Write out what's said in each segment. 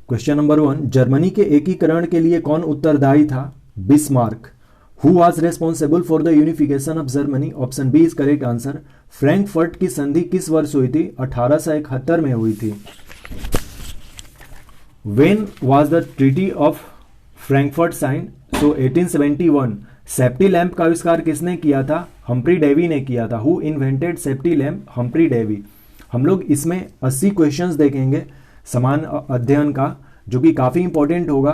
Question number 1, Germany के एकीकरण के लिए कौन उत्तरदायी था? Bismarck. Who was responsible for the unification of Germany? Option B is correct answer. Frankfurt की संधि किस वर्ष हुई थी? 1871 में हुई थी। When was the treaty of Frankfurt sign? So 1871। Safety lamp का आविष्कार किसने किया था? हम्फ्री डेवी ने किया था। Who invented safety lamp? Humphry Davy. हम लोग इसमें 80 क्वेश्चंस देखेंगे समान अध्ययन का, जो कि काफ़ी इंपॉर्टेंट होगा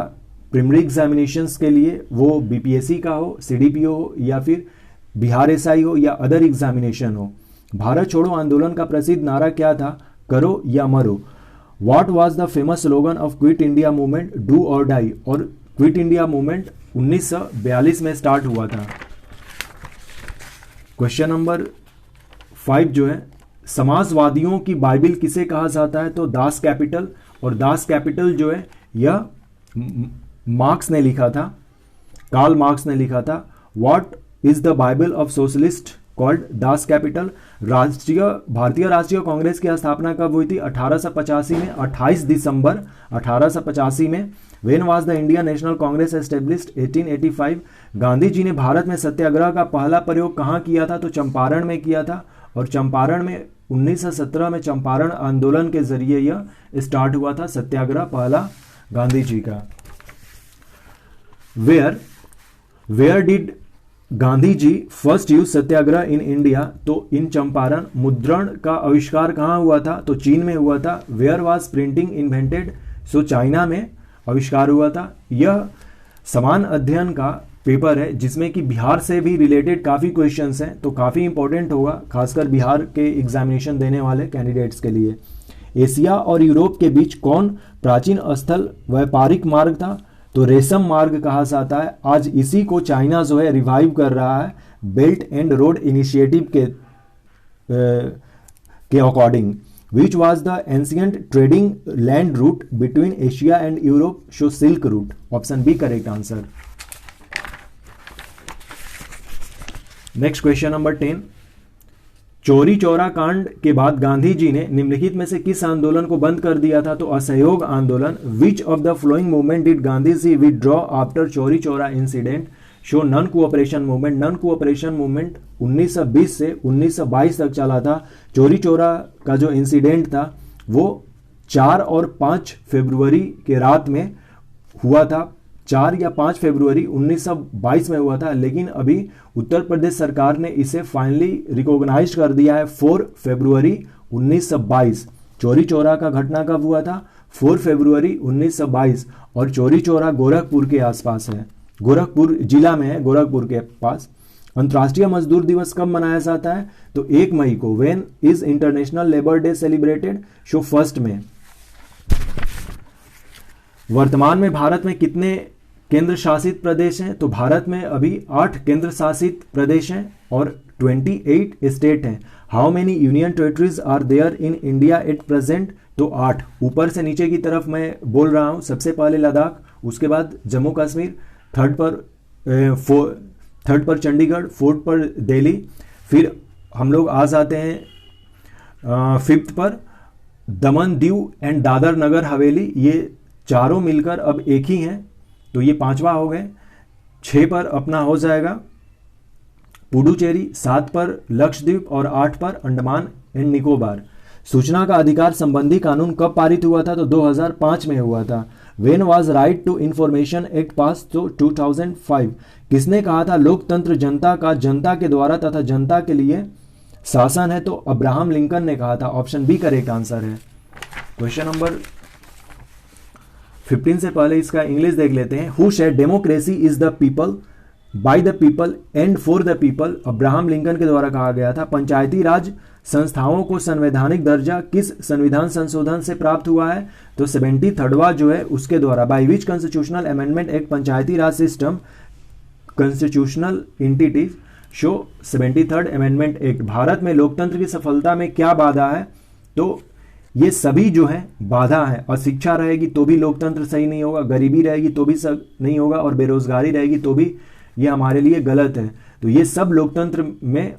प्रीलिमिनरी एग्जामिनेशंस के लिए, वो बीपीएससी का हो, सीडीपीओ हो, या फिर बिहार एसआई हो, या अदर एग्जामिनेशन हो। भारत छोड़ो आंदोलन का प्रसिद्ध नारा क्या था? करो या मरो। What was the famous slogan of quit India movement? Do और डाई। और क्विट इंडिया मूवमेंट 1942 में स्टार्ट हुआ था। क्वेश्चन नंबर 5 जो है, समाजवादियों की बाइबिल किसे कहा जाता है? तो दास कैपिटल। और दास कैपिटल जो है यह मार्क्स ने लिखा था, कार्ल मार्क्स ने लिखा था। What is the Bible of socialist called? Das Kapital. भारतीय राष्ट्रीय कांग्रेस की स्थापना कब हुई थी? 1885 में, 28 दिसंबर 1885 में। When was the Indian National Congress established? 1885। Gandhi ji ने भारत में सत्याग्रह का पहला प्रयोग कहाँ किया था? तो चंपारण में किया था। और चंपारण में 1917 में चंपारण आंदोलन के जरिए यह स्टार्ट हुआ था, सत्याग्रह पहला गांधी जी का। Where did Gandhi ji first use satyagraha in India? तो इन चंपारण। मुद्रण का आविष्कार कहाँ हुआ था? तो चीन में हुआ था। Where was printing invented? So China में आविष्कार हुआ था। यह समान अध्ययन का पेपर है जिसमें कि बिहार से भी रिलेटेड काफ़ी क्वेश्चंस हैं, तो काफ़ी इंपॉर्टेंट होगा खासकर बिहार के एग्जामिनेशन देने वाले कैंडिडेट्स के लिए। एशिया और यूरोप के बीच कौन प्राचीन स्थल व्यापारिक मार्ग था? तो रेशम मार्ग कहा जाता है। आज इसी को चाइना जो है रिवाइव कर रहा है बेल्ट एंड रोड इनिशिएटिव के according. Which was the ancient trading land route between Asia and Europe? So silk route. Option B correct answer. Next question number 10, Chauri Chaura कांड के बाद गांधी जी ने निम्नलिखित में से किस आंदोलन को बंद कर दिया था? तो असहयोग आंदोलन। Which of the following movement did Gandhi ji withdraw after Chauri Chaura incident? So non cooperation movement. Non cooperation movement 1920 से 1922 तक चला था। चौरी चौरा का जो इंसिडेंट था वो 4 और 5 फरवरी के रात में हुआ था। 4 या 5 फरवरी 1922 में हुआ था, लेकिन अभी उत्तर प्रदेश सरकार ने इसे फाइनली रिकॉग्नाइज कर दिया है 4 फरवरी 1922। चौरी चौरा का घटना कब हुआ था? 4 फरवरी 1922। और चौरी चौरा गोरखपुर के आसपास है, गोरखपुर जिला में है, गोरखपुर के पास। अंतर्राष्ट्रीय मजदूर दिवस कब मनाया जाता है? तो 1 मई को। When is international labour day celebrated? Show 1 में। वर्तमान में भारत में कितने केंद्र शासित प्रदेश हैं? तो भारत में अभी 8 केंद्र शासित प्रदेश हैं और 28 स्टेट हैं। How many union territories are there in India at present? तो 8। ऊपर से नीचे की तरफ मैं बोल रहा हूं। सबसे पहले लद्दाख, उसके बाद जम्मू कश्मीर, थर्ड पर चंडीगढ़, 4th पर दिल्ली, फिर हम लोग आ जाते हैं 5th पर दमन दीव एंड दादर नगर हवेली। ये चारों मिलकर अब एक ही हैं, तो ये 5वां हो गए। 6 पर अपना हो जाएगा पुडुचेरी, 7 पर लक्षद्वीप और 8 पर अंडमान एंड निकोबार। सूचना का अधिकार संबंधी कानून कब पारित हुआ था? तो 2005 में हुआ था। When was right to information act pass? तो 2005। किसने कहा था लोकतंत्र जनता का, जनता के द्वारा तथा जनता के लिए शासन है? तो अब्राहम लिंकन ने कहा था। ऑप्शन बी करेक्ट आंसर है। क्वेश्चन नंबर 15 से पहले इसका इंग्लिश देख लेते हैं। Who said democracy is the people, by the people and for the people? Abraham Lincoln के द्वारा कहा गया था। पंचायती राज संस्थाओं को संवैधानिक दर्जा किस संविधान संशोधन से प्राप्त हुआ है? तो 73वां जो है उसके द्वारा। By which constitutional amendment act Panchayati Raj system constitutional entity? Show 73rd amendment act. Bharat में लोकतंत्र की सफलता में क्या बाधा है? तो ये सभी जो है बाधा है। और शिक्षा रहेगी तो भी लोकतंत्र सही नहीं होगा, गरीबी रहेगी तो भी नहीं होगा, और बेरोजगारी रहेगी तो भी ये हमारे लिए गलत है। तो ये सब लोकतंत्र में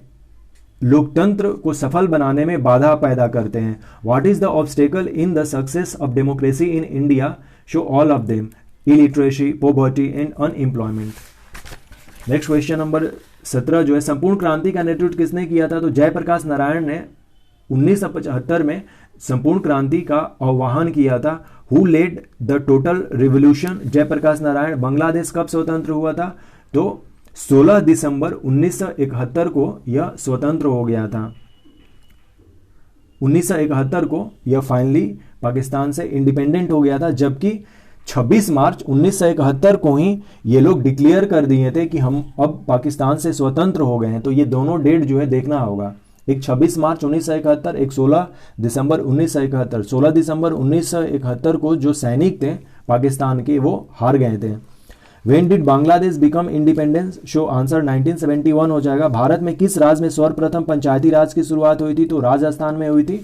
लोकतंत्र को सफल बनाने में बाधा पैदा करते हैं। What is the obstacle in the success of democracy in India? Show all of them, illiteracy, poverty and unemployment. Next question number 17 जो है, संपूर्ण क्रांति का नेतृत्व किसने किया था? तो जयप्रकाश नारायण ने 1975 में संपूर्ण क्रांति का आह्वान किया था। Who led the total revolution? Jayaprakash Narayan. Bangladesh कब स्वतंत्र हुआ था? तो 16 दिसंबर 1971 को यह स्वतंत्र हो गया था। 1971 को यह फाइनली पाकिस्तान से इंडिपेंडेंट हो गया था, जबकि 26 मार्च 1971 को ही ये लोग डिक्लेयर कर दिए थे कि हम अब पाकिस्तान से स्वतंत्र हो गए हैं। तो ये दोनों डेट जो है देखना होगा, एक 26 मार्च 1971, एक 16 दिसंबर 1971। 16 दिसंबर 1971 को जो सैनिक थे पाकिस्तान के वो हार गए थे। When did Bangladesh become independence? Show answer 1971 हो जाएगा। भारत में किस राज्य में सर्वप्रथम पंचायती राज की शुरुआत हुई थी? तो राजस्थान में हुई थी।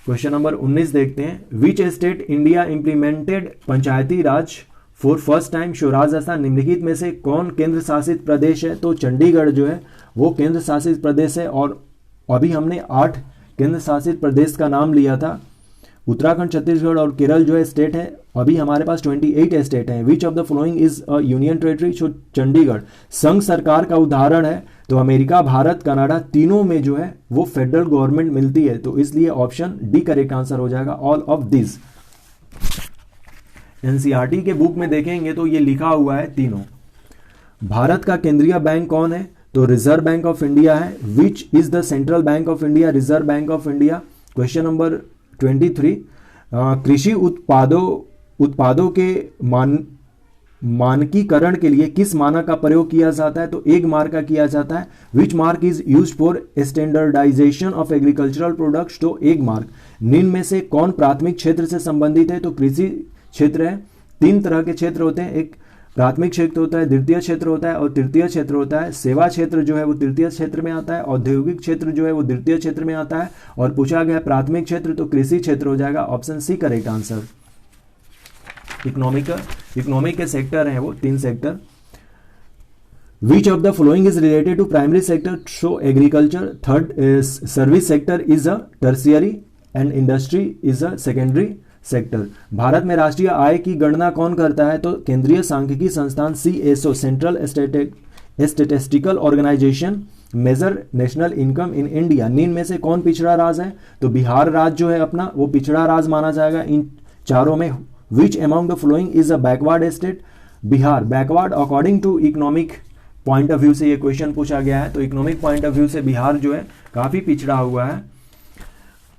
क्वेश्चन नंबर 19 देखते हैं। Which state India implemented Panchayati Raj for first time? Show Rajasthan. निम्नलिखित में से कौन केंद्र शासित प्रदेश है? तो चंडीगढ़ जो है वो केंद्र शासित प्रदेश है। और अभी हमने 8 केंद्र शासित प्रदेश का नाम लिया था। उत्तराखंड, छत्तीसगढ़ और केरल जो है स्टेट है। अभी हमारे पास 28 स्टेट हैं। विच of the following is a union territory? Show Chandigarh संघ सरकार का उदाहरण है। तो अमेरिका, भारत, कनाडा तीनों में जो है वो फेडरल गवर्नमेंट मिलती है। तो इसलिए ऑप्शन डी करेक्ट आंसर हो जाएगा, ऑल ऑफ दिस। एनसीईआरटी के बुक में देखेंगे तो ये लिखा हुआ है तीनों। भारत का केंद्रीय बैंक कौन है? तो रिजर्व बैंक ऑफ इंडिया है। विच is the central bank of India? Reserve bank of India. Question number 23, कृषि उत्पादों के मानकीकरण के लिए किस मानक का प्रयोग किया जाता है? तो एक मार्क का किया जाता है। Which mark is use for standardisation of agricultural products? तो एक मार्क। निम्न में से कौन प्राथमिक क्षेत्र से संबंधित है? तो कृषि क्षेत्र है। 3 तरह के क्षेत्र होते हैं, एक प्राथमिक क्षेत्र होता है, द्वितीय क्षेत्र होता है और तृतीय क्षेत्र होता है। सेवा क्षेत्र जो है वो तृतीय क्षेत्र में आता है, औद्योगिक क्षेत्र जो है वो द्वितीय क्षेत्र में आता है। और पूछा गया प्राथमिक क्षेत्र, तो कृषि क्षेत्र हो जाएगा, option C correct answer. Economic के सेक्टर हैं वो 3 सेक्टर। Which of the following is related to primary sector? So agriculture. Third, service sector is a tertiary and industry is a secondary sector. Bharat में राष्ट्रीय आय की गणना कौन करता है? तो केंद्रीय सांख्यिकी संस्थान CSO, central statistical organisation measure national income in India. निम्न में से कौन पिछड़ा राज्य है? तो बिहार राज्य जो है अपना वो पिछड़ा राज्य माना जाएगा इन चारों में। Which among the following is a backward state? Bihar backward according to economic point of view से ये क्वेश्चन पूछा गया है। तो इकोनॉमिक पॉइंट ऑफ व्यू से बिहार जो है काफी पिछड़ा हुआ है,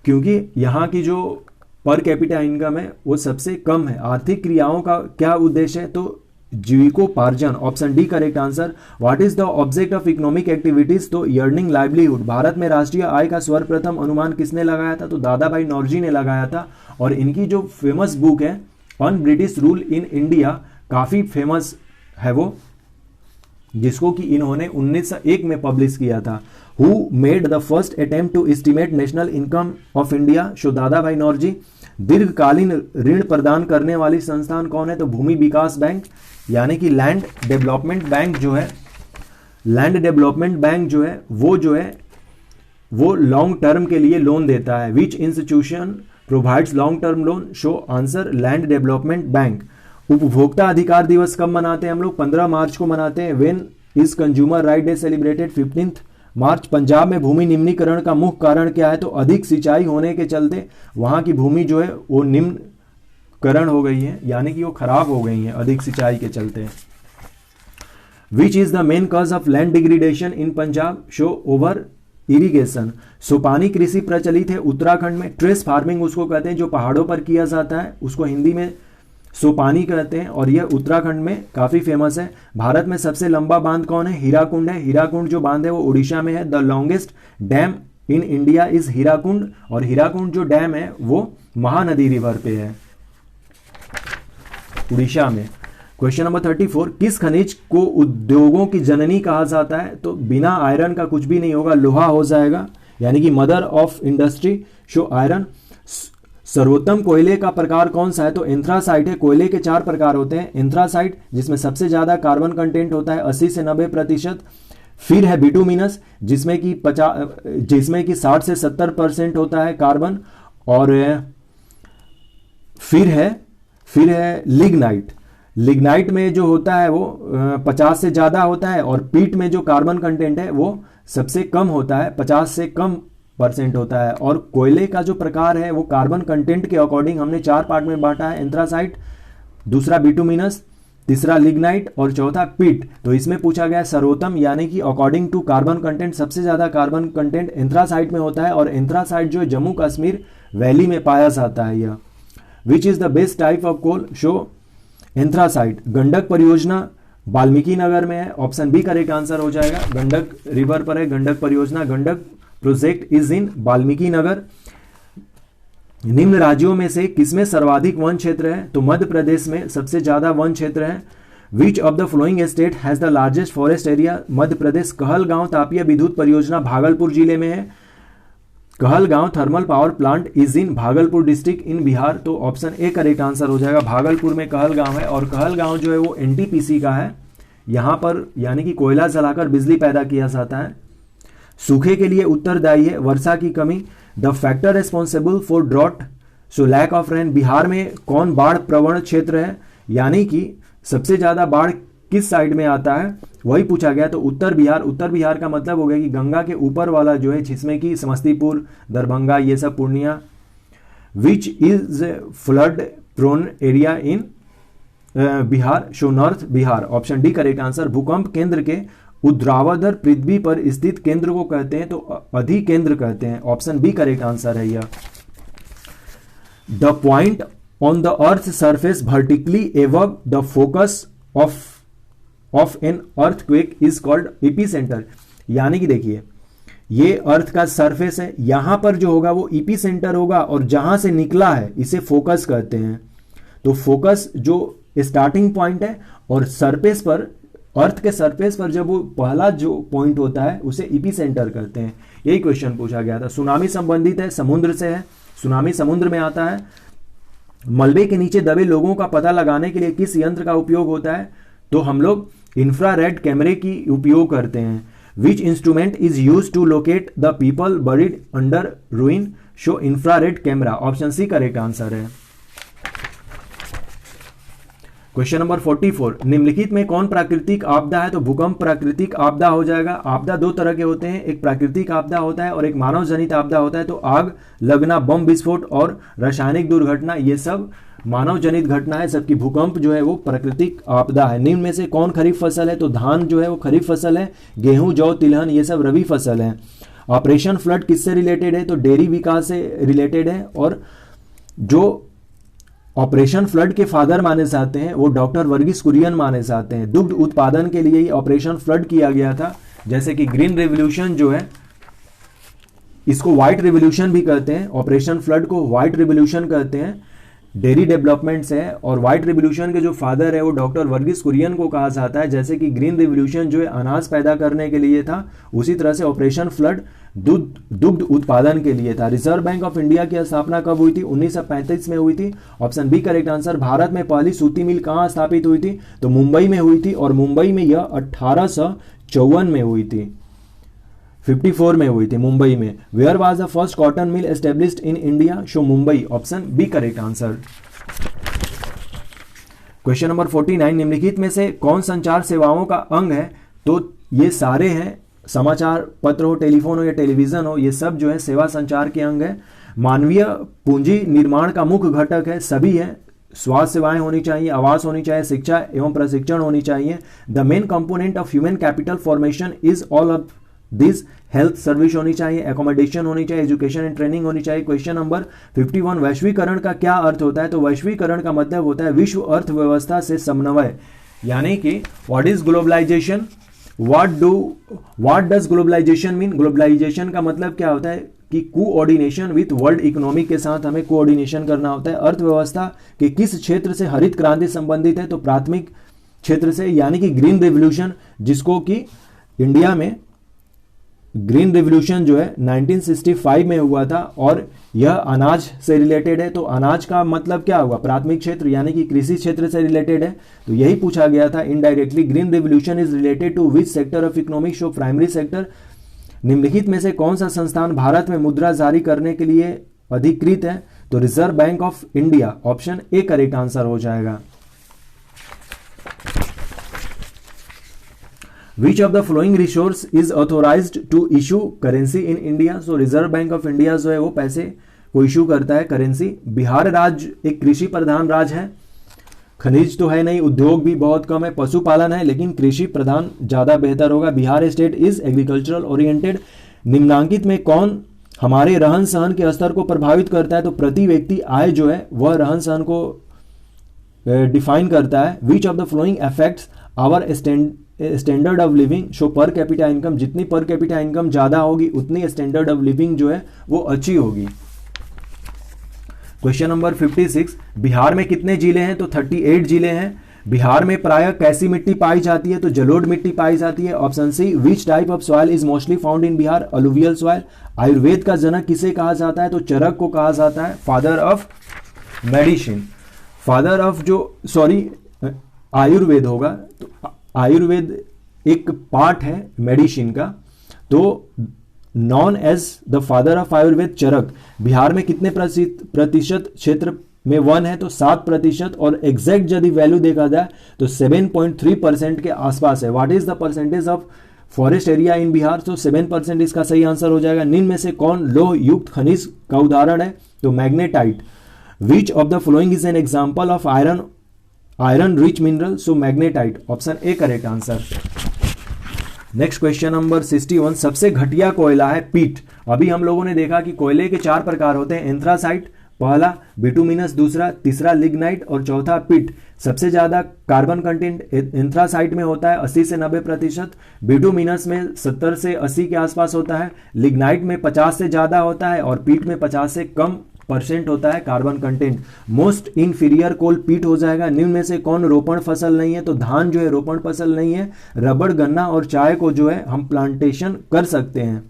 क्योंकि यहाँ की जो पर कैपिटा इनकम है वो सबसे कम है। आर्थिक क्रियाओं का क्या उद्देश्य है? तो जीविकोपार्जन, option D correct answer. What is the object of economic activities? तो अर्निंग लाइवलीहुड। भारत में राष्ट्रीय आय का सर्वप्रथम अनुमान किसने लगाया था? तो दादा भाई नौरोजी ने लगाया था। और इनकी जो फेमस बुक है on British rule in India, काफी फेमस है वो, जिसको कि इन्होंने 1901 में पब्लिश किया था। Who made the first attempt to estimate national income of India? So Dadabhai Naoroji. दीर्घकालीन ऋण प्रदान करने वाली संस्थान कौन है? तो भूमि विकास बैंक, यानी कि लैंड डेवलपमेंट बैंक जो है, लैंड डेवलपमेंट बैंक जो है वो लॉन्ग टर्म के लिए लोन देता है। विच institution provides long term loan? Show answer land development bank. उपभोक्ता अधिकार दिवस कब मनाते हैं हम लोग? 15 मार्च को मनाते हैं। When is consumer right day celebrated? 15 मार्च। पंजाब में भूमि निम्नीकरण का मुख्य कारण क्या है? तो अधिक सिंचाई होने के चलते वहां की भूमि जो है वो निम्नकरण हो गई है, यानी कि वो खराब हो गई है अधिक सिंचाई के चलते। विच is the main cause of land degradation in Punjab? Show over irrigation. सोपानी कृषि प्रचलित है उत्तराखंड में। ट्रेस फार्मिंग उसको कहते हैं जो पहाड़ों पर किया जाता है, उसको हिंदी में सोपानी कहते हैं, और यह उत्तराखंड में काफी फेमस है। भारत में सबसे लंबा बांध कौन है? हीराकुंड है। हीराकुंड जो बांध है वो उड़ीसा में है। The longest dam in India is Hirakud, और हीराकुंड जो डैम है वो महानदी रिवर पे है उड़ीसा में। क्वेश्चन नंबर 34, किस खनिज को उद्योगों की जननी कहा जाता है? तो बिना आयरन का कुछ भी नहीं होगा, लोहा हो जाएगा, यानी कि mother of industry. Show iron. सर्वोत्तम कोयले का प्रकार कौन सा है? तो एंथ्रासाइट है। कोयले के 4 प्रकार होते हैं। एंथ्रासाइट जिसमें सबसे ज्यादा कार्बन कंटेंट होता है 80 से 90%। फिर है बिटुमिनस, जिसमें कि 60 से 70% होता है कार्बन। और फिर है लिग्नाइट। लिग्नाइट में जो होता है वो 50 से ज़्यादा होता है, और पीट में जो कार्बन कंटेंट है वो सबसे कम होता है, 50 से कम % होता है। और कोयले का जो प्रकार है वो कार्बन कंटेंट के अकॉर्डिंग हमने 4 पार्ट में बांटा है, एंथ्रासाइट, दूसरा बिटुमिनस, तीसरा लिग्नाइट और चौथा पीट। तो इसमें पूछा गया सर्वोत्तम यानी कि अकॉर्डिंग टू कार्बन कंटेंट सबसे ज्यादा कार्बन कंटेंट एंथ्रासाइट में होता है, और एंथ्रासाइट जो है जम्मू कश्मीर वैली में पाया जाता है। यह which is the best type of coal, so anthracite. Gandak परियोजना वाल्मीकि नगर में है, ऑप्शन बी करेक्ट आंसर हो जाएगा। गंडक रिवर पर है गंडक परियोजना, Gandak project is in Valmiki Nagar. निम्न राज्यों में से किसमें सर्वाधिक वन क्षेत्र है, तो मध्य प्रदेश में सबसे ज्यादा वन क्षेत्र है। Which of the following state has the largest forest area, Madhya Pradesh. Kahalgaon तापीय विद्युत परियोजना भागलपुर जिले में है। Kahalgaon thermal power plant is in Bhagalpur district in Bihar, तो ऑप्शन ए करेक्ट आंसर हो जाएगा। भागलपुर में कहलगांव है, और कहलगांव जो है वो एनटीपीसी का है, यहां पर यानी कि कोयला जलाकर बिजली पैदा किया जाता है। सूखे के लिए उत्तरदायी है वर्षा की कमी। The factor responsible for drought, so lack of rain. Bihar में कौन बाढ़ प्रवण क्षेत्र है, यानी कि सबसे ज्यादा बाढ़ किस साइड में आता है, वही पूछा गया। तो उत्तर बिहार। उत्तर बिहार का मतलब हो गया कि गंगा के ऊपर वाला जो है, जिसमें कि समस्तीपुर, दरभंगा, ये सब, Purnia. Which is flood prone area in Bihar, so north Bihar, option D correct answer. भूकंप केंद्र के ऊर्ध्वाधर पृथ्वी पर स्थित केंद्र को कहते हैं, तो अधिकेंद्र कहते हैं, ऑप्शन बी करेक्ट आंसर है यह। The point on the earth surface vertically above the focus of an earthquake is called epicentre. यानी कि देखिए, ये अर्थ का सरफेस है, यहां पर जो होगा वो एपीसेंटर होगा, और जहां से निकला है इसे फोकस कहते हैं। तो फोकस जो स्टार्टिंग पॉइंट है, और सरफेस पर, अर्थ के सरफेस पर जब वो पहला जो पॉइंट होता है उसे एपीसेंटर कहते हैं। यही क्वेश्चन पूछा गया था। सुनामी संबंधित है, समुद्र से है, सुनामी समुद्र में आता है। मलबे के नीचे दबे लोगों का पता लगाने के लिए किस यंत्र का उपयोग होता है, तो हम लोग इंफ्रारेड कैमरे की उपयोग करते हैं। Which instrument is use to locate the people buried under ruin, so infrared camera, option C correct answer है। क्वेश्चन नंबर 44, निम्नलिखित में कौन प्राकृतिक आपदा है, तो भूकंप प्राकृतिक आपदा हो जाएगा। आपदा दो तरह के होते हैं, एक प्राकृतिक आपदा होता है और एक मानव जनित आपदा होता है। तो आग लगना, बम विस्फोट और रासायनिक दुर्घटना, ये सब मानव जनित घटना है, जबकि भूकंप जो है वो प्राकृतिक आपदा है। निम्न में से कौन खरीफ फसल है, तो धान जो है वो खरीफ फसल है, गेहूं, जौ, तिलहन ये सब रबी फसल है। ऑपरेशन फ्लड किससे रिलेटेड है, तो डेयरी विकास से रिलेटेड है, और जो ऑपरेशन फ्लड के फादर माने जाते हैं वो डॉक्टर वर्गीस कुरियन माने जाते हैं। दुग्ध उत्पादन के लिए ही ऑपरेशन फ्लड किया गया था। जैसे कि ग्रीन रेवोल्यूशन जो है, इसको व्हाइट रेवोल्यूशन भी कहते हैं, ऑपरेशन फ्लड को व्हाइट रेवोल्यूशन कहते हैं, डेयरी डेवलपमेंट से है। और व्हाइट रेवोल्यूशन के जो फादर है वो डॉक्टर वर्गीस कुरियन को कहा जाता है। जैसे कि ग्रीन रेवोल्यूशन जो है अनाज पैदा करने के लिए था, उसी तरह से ऑपरेशन फ्लड दुग्ध उत्पादन के लिए था। रिजर्व बैंक ऑफ इंडिया की स्थापना कब हुई थी, 1935 में हुई थी, option B correct answer. Bharat में पहली सूती मिल कहां स्थापित हुई थी, तो मुंबई में हुई थी, और मुंबई में यह 1854 में हुई थी, 54 में हुई थी मुंबई में। Where was the first cotton mill established in India, so Mumbai, option B correct answer. Question number 49, निम्नलिखित में से कौन संचार सेवाओं का अंग है, तो ये सारे हैं, समाचार पत्र हो, टेलीफोन हो या टेलीविजन हो, ये सब जो है सेवा संचार के अंग है। मानवीय पूंजी निर्माण का मुख्य घटक है, सभी है, स्वास्थ्य सेवाएं होनी चाहिए, आवास होनी चाहिए, शिक्षा एवं प्रशिक्षण होनी चाहिए। The main component of human capital formation is all of this, health service होनी चाहिए, एकोमोडेशन होनी चाहिए, एजुकेशन एंड ट्रेनिंग होनी चाहिए। क्वेश्चन नंबर 51, वैश्वीकरण का क्या अर्थ होता है, तो वैश्वीकरण का मतलब होता है विश्व अर्थव्यवस्था से समन्वय, यानी कि what is globalisation, what does globalisation mean. Globalisation का मतलब क्या होता है कि कोऑर्डिनेशन विथ वर्ल्ड इकोनॉमी के साथ हमें कोऑर्डिनेशन करना होता है। अर्थव्यवस्था के किस क्षेत्र से हरित क्रांति संबंधित है, तो प्राथमिक क्षेत्र से, यानी कि ग्रीन रेवोल्यूशन, जिसको कि इंडिया में ग्रीन रिवॉल्यूशन जो है 1965 में हुआ था और यह अनाज से रिलेटेड है। तो अनाज का मतलब क्या हुआ, प्राथमिक क्षेत्र यानी कि कृषि क्षेत्र से रिलेटेड है। तो यही पूछा गया था indirectly, green revolution is related to which sector of economic, so primary sector. निम्नलिखित में से कौन सा संस्थान भारत में मुद्रा जारी करने के लिए अधिकृत है, तो reserve bank of India, option A correct answer हो जाएगा। Which of the following resource is authorized to issue currency in India? So reserve bank of India जो है वो पैसे को इशू करता है, करेंसी। बिहार राज्य एक कृषि प्रधान राज्य है, खनिज तो है नहीं, उद्योग भी बहुत कम है, पशुपालन है, लेकिन कृषि प्रधान ज्यादा बेहतर होगा। Bihar state is agricultural oriented. निम्नांकित में कौन हमारे रहन सहन के स्तर को प्रभावित करता है, तो प्रति व्यक्ति आय जो है वह रहन सहन को डिफाइन करता है। Which of the following affects our standard of living, so per capita income. जितनी पर कैपिटा इनकम ज्यादा होगी उतनी स्टैंडर्ड ऑफ लिविंग जो है वो अच्छी होगी। क्वेश्चन नंबर 56, बिहार में कितने जिले हैं, तो 38 जिले हैं। बिहार में प्रायः कैसी मिट्टी पाई जाती है, तो जलोढ़ मिट्टी पाई जाती है। Option C, which type of soil is mostly found in Bihar, alluvial soil. Ayurveda का जनक किसे कहा जाता है, तो चरक को कहा जाता है, father of medicine. Father of Ayurveda होगा, तो आयुर्वेद एक पार्ट है मेडिसिन का, तो known as the father of Ayurveda Charak. Bihar में कितने प्रतिशत क्षेत्र में वन है, तो 7%। और एग्जैक्ट यदि वैल्यू देखा जाए तो 7.3% के आसपास है। What is the percentage of forest area in Bihar, तो 7% इसका सही आंसर हो जाएगा। निम्न में से कौन लोह युक्त खनिज का उदाहरण है, तो magnetite. Which of the following is an example of iron rich mineral, so magnetite, option A correct answer. Next question number 61, सबसे घटिया कोयला है पीट। अभी हम लोगों ने देखा कि कोयले के 4 प्रकार होते हैं, एंथ्रासाइट पहला, बिटुमिनस दूसरा, तीसरा लिग्नाइट और चौथा पीट। सबसे ज्यादा कार्बन कंटेंट एंथ्रासाइट में होता है 80 से 90%, बिटुमिनस में 70 से 80 के आसपास होता है, लिग्नाइट में 50 से ज्यादा होता है और पीट में 50 से कम % होता है कार्बन कंटेंट। मोस्ट इंफीरियर कोल पीट हो जाएगा। निम्न में से कौन रोपण फसल नहीं है, तो धान जो है रोपण फसल नहीं है। रबड़, गन्ना और चाय को जो है हम प्लांटेशन कर सकते हैं।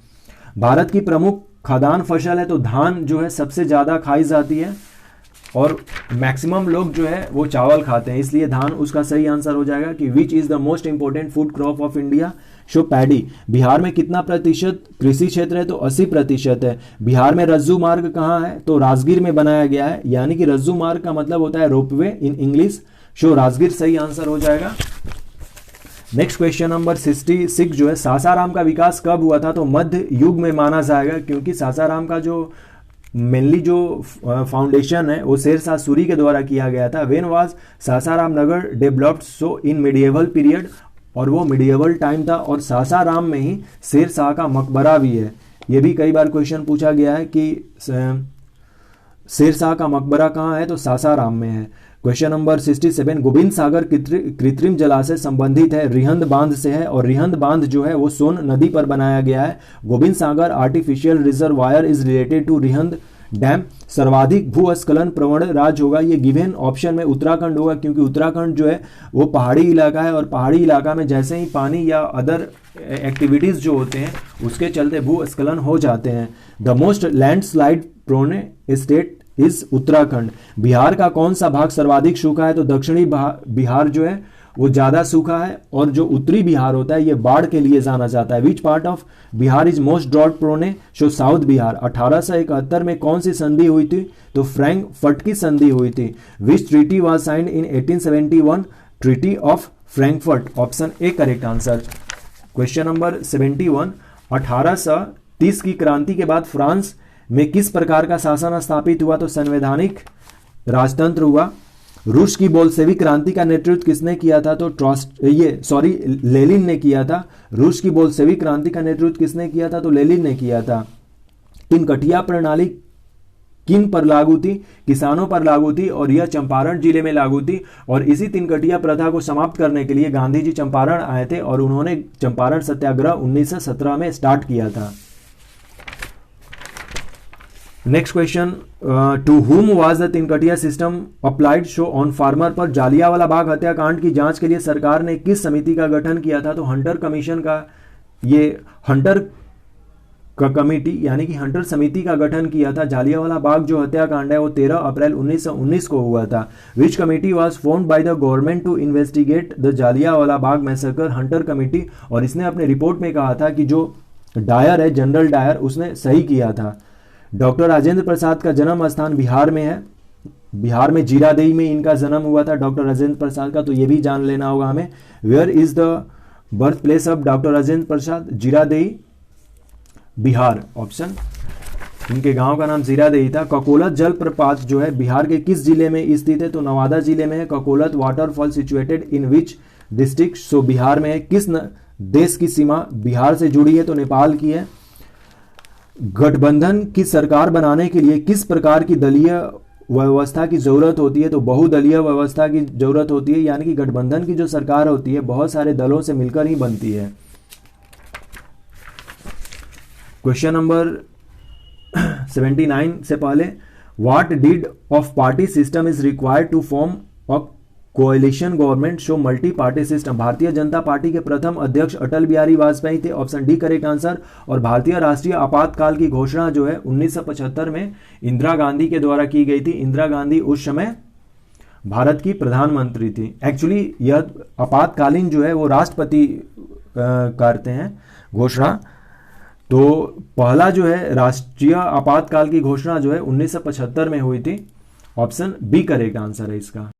भारत की प्रमुख खाद्यान्न फसल है, तो धान जो है सबसे ज्यादा खाई जाती है और मैक्सिमम लोग जो है वो चावल खाते हैं, इसलिए धान उसका सही आंसर हो जाएगा। कि विच is the most important food crop of India, show paddy. Bihar में कितना प्रतिशत कृषि क्षेत्र है, तो 80% है। बिहार में रज्जू मार्ग कहाँ है, तो राजगीर में बनाया गया है, यानी कि रज्जू मार्ग का मतलब होता है ropeway in English, show Rajgir सही आंसर हो जाएगा। नेक्स्ट क्वेश्चन नंबर 66 जो है, सासाराम का विकास कब हुआ था, तो मध्य युग में माना जाएगा, क्योंकि सासाराम का जो मेनली जो फाउंडेशन है वो शेरशाह सूरी के द्वारा किया गया था। When was Sasaram Nagar developed, so in medieval period, और वो मिडिएवल टाइम था और सासाराम में ही शेरशाह का मकबरा भी है। ये भी कई बार क्वेश्चन पूछा गया है कि शेरशाह का मकबरा कहाँ है, तो सासाराम में है। क्वेश्चन नंबर 67, गोविंद सागर कृत्रिम जलाशय संबंधित है रिहंद बांध से है और रिहंद बांध जो है वो सोन नदी पर बनाया गया है। Govind Sagar artificial reservoir is related to Rihand dam. सर्वाधिक भूस्खलन प्रवण राज्य होगा, ये गिवन ऑप्शन में उत्तराखंड होगा, क्योंकि उत्तराखंड जो है वो पहाड़ी इलाका है और पहाड़ी इलाका में जैसे ही पानी या अदर एक्टिविटीज जो होते हैं उसके चलते भूस्खलन हो जाते हैं। The most landslide prone state is Uttarakhand. Bihar का कौन सा भाग सर्वाधिक सूखा है, तो दक्षिणी बिहार जो है वो ज्यादा सूखा है और जो उत्तरी बिहार होता है ये बाढ़ के लिए जाना जाता है। Which part of Bihar is most drought prone, show south Bihar. 1871 में कौन सी संधि हुई थी, तो फ्रैंकफर्ट की संधि हुई थी। Which treaty was signed in 1871, treaty of Frankfurt, option A correct answer. Question number 71, 1830 की क्रांति के बाद फ्रांस में किस प्रकार का शासन स्थापित हुआ, तो संवैधानिक राजतंत्र हुआ। रूस की बोल्शेविक क्रांति का नेतृत्व किसने किया था, तो लेनिन ने किया था। रूस की बोल्शेविक क्रांति का नेतृत्व किसने किया था, तो लेनिन ने किया था। तिनकटिया प्रणाली किन पर लागू थी, किसानों पर लागू थी और यह चंपारण जिले में लागू थी। और इसी तिनकटिया प्रथा को समाप्त करने के लिए गांधी जी चंपारण आए थे और उन्होंने चंपारण सत्याग्रह 1917 में स्टार्ट किया था। Next question, to whom was the Tinkathia system applied, show on farmer. पर जालियांवाला बाग हत्याकांड की जांच के लिए सरकार ने किस समिति का गठन किया था, तो हंटर कमीशन का। ये हंटर कमेटी यानी कि हंटर समिति का गठन किया था। जालियांवाला बाग जो हत्याकांड है वो 13 अप्रैल 1919 को हुआ था। Which committee was formed by the government to investigate the Jallianwala Bagh massacre? Hunter committee. और इसने अपने रिपोर्ट में कहा था कि जो डायर है, जनरल डायर, उसने सही किया था। डॉक्टर राजेंद्र प्रसाद का जन्म स्थान बिहार में है। बिहार में जीरादेई में इनका जन्म हुआ था डॉक्टर राजेंद्र प्रसाद का, तो ये भी जान लेना होगा हमें। Where is the birth place of doctor Rajendra Prasad? Ziradei, Bihar option. इनके गांव का नाम जीरादेई था। ककोलत जलप्रपात जो है बिहार के किस जिले में स्थित है? तो नवादा जिले में है। Kakolat waterfall situated in which district? So Bihar में है। किस देश की सीमा बिहार से जुड़ी है? तो नेपाल की है। गठबंधन की सरकार बनाने के लिए किस प्रकार की दलीय व्यवस्था की जरूरत होती है? तो बहुदलीय व्यवस्था की जरूरत होती है, यानी कि गठबंधन की जो सरकार होती है बहुत सारे दलों से मिलकर ही बनती है। क्वेश्चन नंबर 79 से पहले, what deed of party system is required to form a coalition government show multi party system? Bharatiya Janata party के प्रथम अध्यक्ष अटल बिहारी वाजपेयी थे। Option D correct answer. और भारतीय राष्ट्रीय आपातकाल की घोषणा जो है 1975 में इंदिरा गांधी के द्वारा की गई थी। इंदिरा गांधी उस समय भारत की प्रधानमंत्री थी। एक्चुअली यह आपातकालीन जो है वो राष्ट्रपति करते हैं घोषणा। तो पहला जो है राष्ट्रीय आपातकाल की घोषणा जो है 1975 में हुई थी। ऑप्शन बी करेक्ट आंसर है इसका।